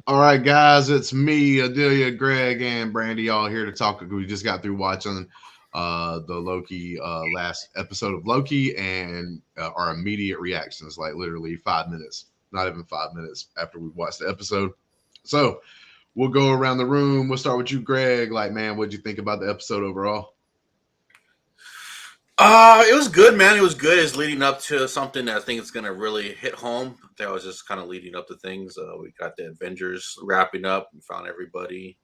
All right, guys, it's me, Adelia, Greg, and Brandi, all here to talk. We just got through watching the Loki last episode of Loki, and our immediate reactions, like literally 5 minutes, not even 5 minutes after we watched the episode. So we'll go around the room. We'll start with you, Greg. Like, man, what'd you think about the episode overall? It was good, man. It was good. It's leading up to something that I think is gonna really hit home. That was just kind of leading up to things. We got the Avengers wrapping up. We found everybody.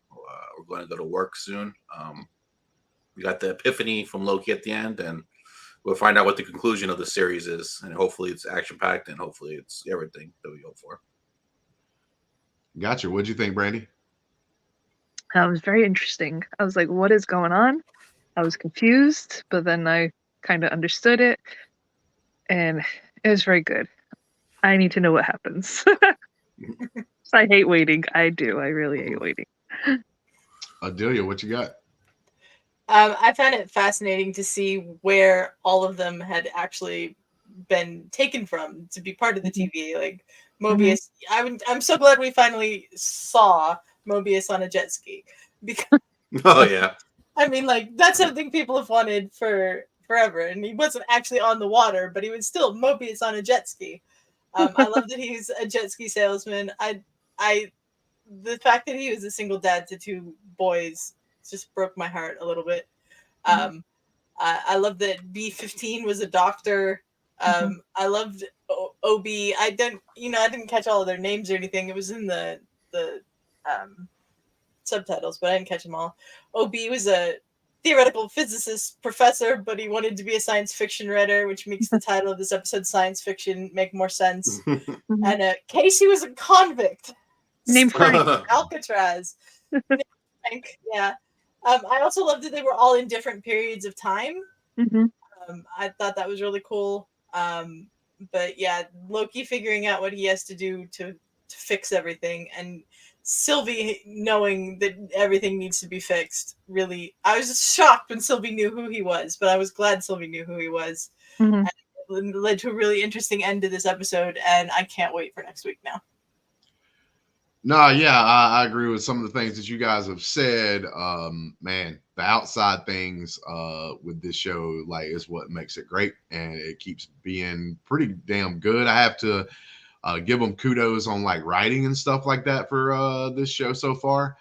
We're going to go to work soon. We got the epiphany from Loki at the end, and we'll find out what the conclusion of the series is. And hopefully, it's action packed, and hopefully, it's everything that we hope for. Gotcha. What'd you think, Brandi? It was very interesting. I was like, what is going on? I was confused, but then I kind of understood it, and it was very good. I need to know what happens. I hate waiting. I do. I really hate waiting. Adelia, what you got? I found it fascinating to see where all of them had actually been taken from to be part of the TV. Like Mobius, I'm so glad we finally saw Mobius on a jet ski because Oh yeah, I mean, like that's something people have wanted for forever, and he wasn't actually on the water, but he was still Mobius on a jet ski. I love that he's a jet ski salesman. The fact that he was a single dad to two boys just broke my heart a little bit. I love that B-15 was a doctor. I loved OB. I didn't catch all of their names or anything. It was in the subtitles, but I didn't catch them all. OB was a theoretical physicist professor, but he wanted to be a science fiction writer, which makes the title of this episode "Science Fiction" make more sense. And Casey was a convict Named Frank. Alcatraz. Named Frank, yeah. I also loved that they were all in different periods of time. I thought that was really cool. But yeah, Loki figuring out what he has to do to fix everything, and Sylvie knowing that everything needs to be fixed. Really, I was just shocked when Sylvie knew who he was, but I was glad Sylvie knew who he was. And it led to a really interesting end to this episode, and I can't wait for next week now. No, yeah, I agree with some of the things that you guys have said. Man, the outside things with this show, like, is what makes it great, and it keeps being pretty damn good. I have to give them kudos on like writing and stuff like that for this show so far,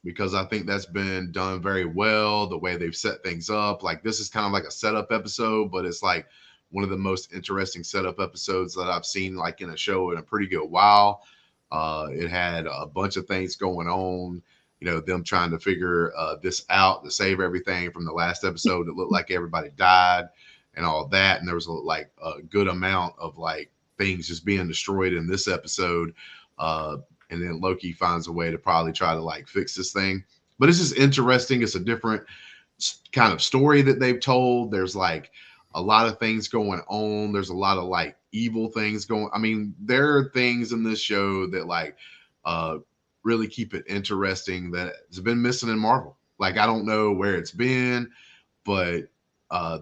because I think that's been done very well. The way they've set things up, like this is kind of like a setup episode, but it's like one of the most interesting setup episodes that I've seen like in a show in a pretty good while. It had a bunch of things going on, them trying to figure this out to save everything from the last episode. It looked like everybody died and all that. And there was like a good amount of like things just being destroyed in this episode. And then Loki finds a way to probably try to like fix this thing. But it's just interesting. It's a different kind of story that they've told. There's like a lot of things going on. There's a lot of like evil things going. I mean, there are things in this show that like really keep it interesting that has been missing in Marvel. Like, I don't know where it's been, but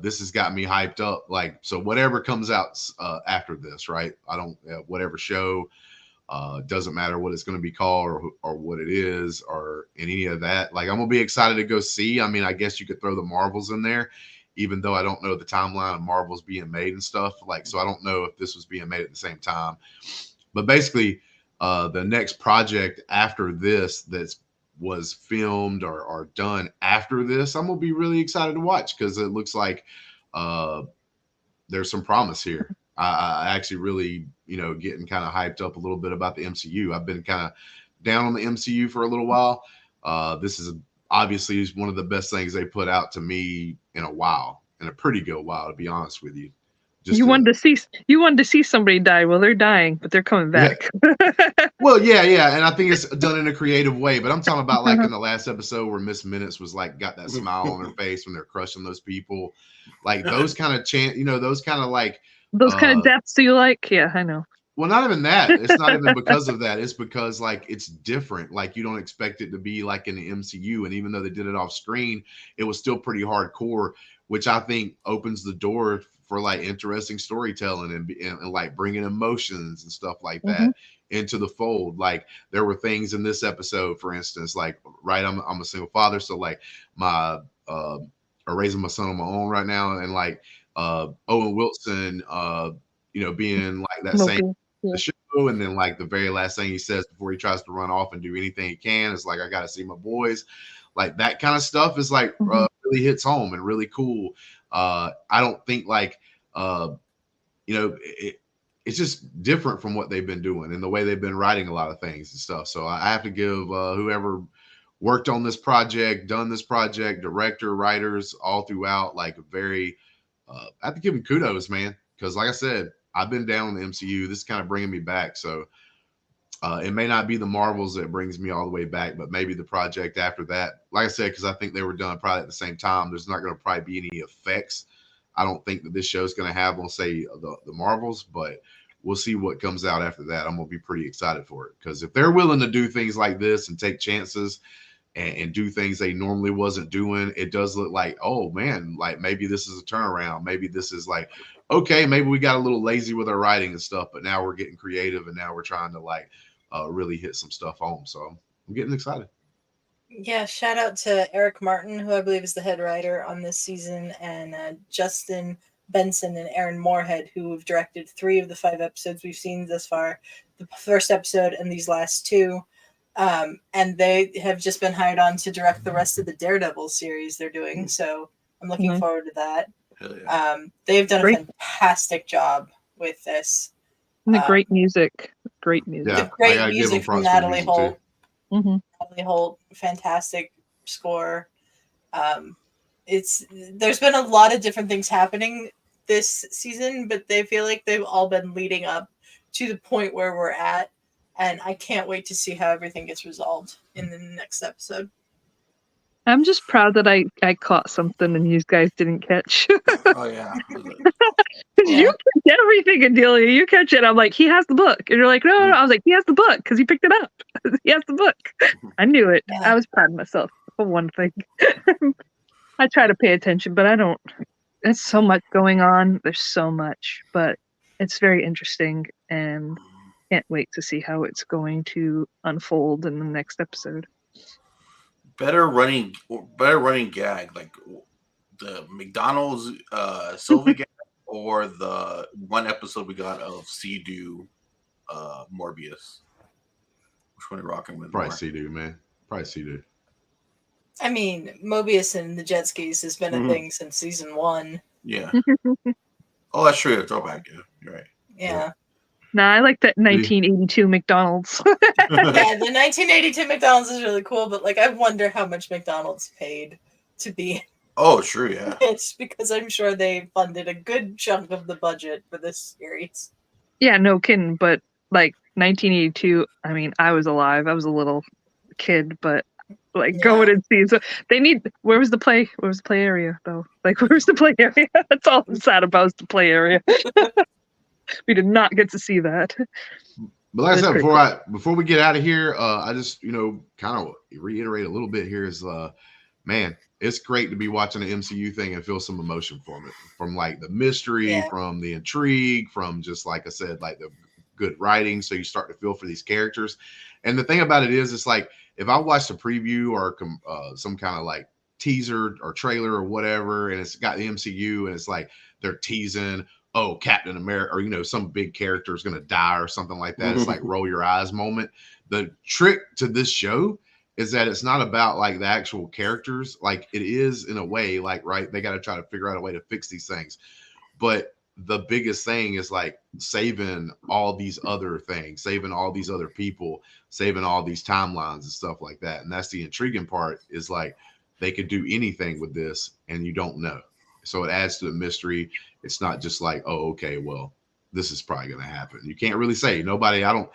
this has got me hyped up. Like, so whatever comes out after this, right? I don't whatever show, doesn't matter what it's going to be called or what it is or in any of that. Like, I'm gonna be excited to go see. I mean, I guess you could throw the Marvels in there, even though I don't know the timeline of Marvels being made and stuff. Like, so I don't know if this was being made at the same time. But basically, the next project after this was filmed or done after this, I'm gonna be really excited to watch because it looks like there's some promise here. I actually really, getting kind of hyped up a little bit about the MCU. I've been kind of down on the MCU for a little while. This is obviously one of the best things they put out to me in a while, in a pretty good while, to be honest with you. You wanted to see somebody die. Well, they're dying, but they're coming back. Yeah. Well, yeah, and I think it's done in a creative way. But I'm talking about like in the last episode where Miss Minutes was like got that smile on her face when they're crushing those people, like those kind of those kind of like those kind of deaths. Do you like? Yeah, I know. Well, not even that. It's not even because of that. It's because like it's different. Like you don't expect it to be like in the MCU, and even though they did it off screen, it was still pretty hardcore, which I think opens the door for like interesting storytelling and like bringing emotions and stuff like that into the fold. Like there were things in this episode, for instance, like I'm a single father, so like my I'm raising my son on my own right now, and like Owen Wilson, being like that same the show, and then like the very last thing he says before he tries to run off and do anything he can is like, I got to see my boys. Like that kind of stuff is like really hits home and really cool. I don't think like it's just different from what they've been doing and the way they've been writing a lot of things and stuff. So I have to give whoever worked on this project, done this project, director, writers, all throughout, like a very I have to give them kudos, man, because like I said, I've been down on the MCU. This is kind of bringing me back. So it may not be the Marvels that brings me all the way back, but maybe the project after that. Like I said, because I think they were done probably at the same time. There's not going to probably be any effects. I don't think that this show is going to have on, say, the Marvels, but we'll see what comes out after that. I'm going to be pretty excited for it, because if they're willing to do things like this and take chances and do things they normally wasn't doing, it does look like, oh man, like maybe this is a turnaround. Maybe this is like, okay, maybe we got a little lazy with our writing and stuff, but now we're getting creative and now we're trying to like really hit some stuff home. So I'm getting excited. Yeah, shout out to Eric Martin, who I believe is the head writer on this season, and Justin Benson and Aaron Moorhead, who have directed 3 of the 5 episodes we've seen thus far, the first episode and these last 2. And they have just been hired on to direct the rest of the Daredevil series they're doing. So I'm looking forward to that. Yeah. They've done a fantastic job with this. And the great music. Great music. Yeah, the great music from Natalie Holt. Natalie Holt, fantastic score. There's been a lot of different things happening this season, but they feel like they've all been leading up to the point where we're at. And I can't wait to see how everything gets resolved in the next episode. I'm just proud that I caught something and you guys didn't catch. Oh, yeah. You catch everything, Adelia. You catch it. I'm like, he has the book. And you're like, no. I was like, he has the book because he picked it up. He has the book. I knew it. Yeah. I was proud of myself for one thing. I try to pay attention, but I don't. There's so much going on. There's so much, but it's very interesting and can't wait to see how it's going to unfold in the next episode. Better running gag, like the McDonald's Sylvie gag, or the one episode we got of Sea-Doo Morbius. Which one are you rocking with? Probably Sea-Doo, man. Probably Sea-Doo. I mean, Mobius and the jet skis has been a thing since season 1. Yeah. Oh, that's true. Throwback. Yeah, you're right. Yeah. Nah, I like that 1982 McDonald's. Yeah, the 1982 McDonald's is really cool, but like I wonder how much McDonald's paid to be. Oh, sure, yeah. It's because I'm sure they funded a good chunk of the budget for this series. Yeah, no kidding. But like 1982, I mean, I was alive. I was a little kid, but like going and see. So they need. Where was the play area though? Like, where's the play area? That's all I'm sad about is the play area. We did not get to see that. But like I said, before we get out of here, I just, kind of reiterate a little bit here is, man, it's great to be watching the MCU thing and feel some emotion from it, from like the mystery, from the intrigue, from just, like I said, like the good writing. So you start to feel for these characters. And the thing about it is, it's like, if I watched a preview or some kind of like teaser or trailer or whatever, and it's got the MCU and it's like, they're teasing, oh, Captain America, or, some big character is going to die or something like that. It's like roll your eyes moment. The trick to this show is that it's not about like the actual characters. Like it is in a way, like, right, they got to try to figure out a way to fix these things. But the biggest thing is like saving all these other things, saving all these other people, saving all these timelines and stuff like that. And that's the intriguing part, is like they could do anything with this and you don't know. So it adds to the mystery. It's not just like, oh, okay, well, this is probably going to happen. You can't really say. Nobody, because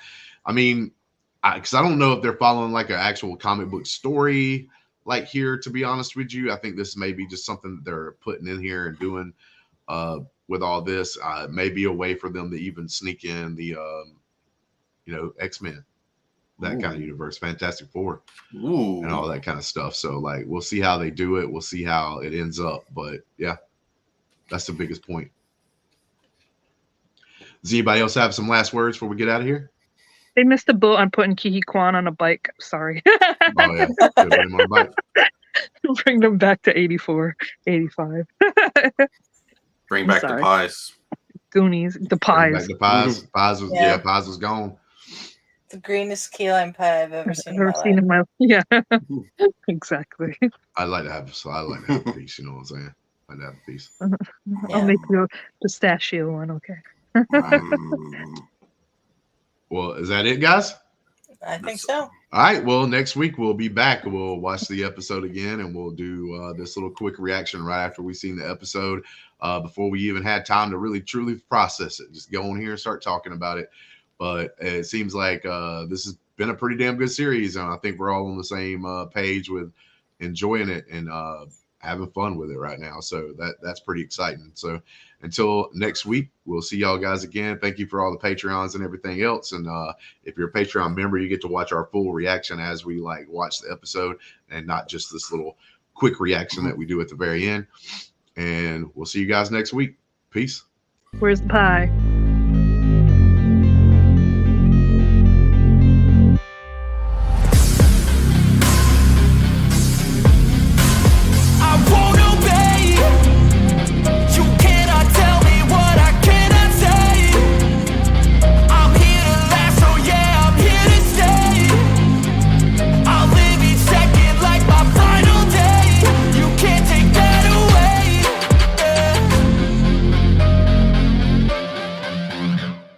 I don't know if they're following like an actual comic book story like here, to be honest with you. I think this may be just something that they're putting in here and doing with all this. Maybe a way for them to even sneak in the, X-Men, that kind of universe, Fantastic Four, and all that kind of stuff. So like, we'll see how they do it. We'll see how it ends up. But yeah, that's the biggest point. Does anybody else have some last words before we get out of here? They missed the boat on putting Kihi Kwan on a bike. Sorry. Oh yeah, put him on a bike. Bring them back to 84, 85. Bring back the pies. Goonies, the pies. Bring back the pies. Pies was pies was gone. The greenest key lime pie I've ever seen. In my yeah, exactly. I'd like to have a piece. You know what I'm saying? I'd like to have a piece. I'll make you a pistachio one. Okay. Well, is that it, guys? I think so. All right. Well, next week we'll be back. We'll watch the episode again, and we'll do this little quick reaction right after we've seen the episode, before we even had time to really truly process it. Just go on here and start talking about it. But it seems like this has been a pretty damn good series, and I think we're all on the same page with enjoying it and having fun with it right now. So that's pretty exciting. So until next week, we'll see y'all guys again. Thank you for all the Patreons and everything else. And if you're a Patreon member, you get to watch our full reaction as we watch the episode, and not just this little quick reaction that we do at the very end. And we'll see you guys next week. Peace. Where's the pie?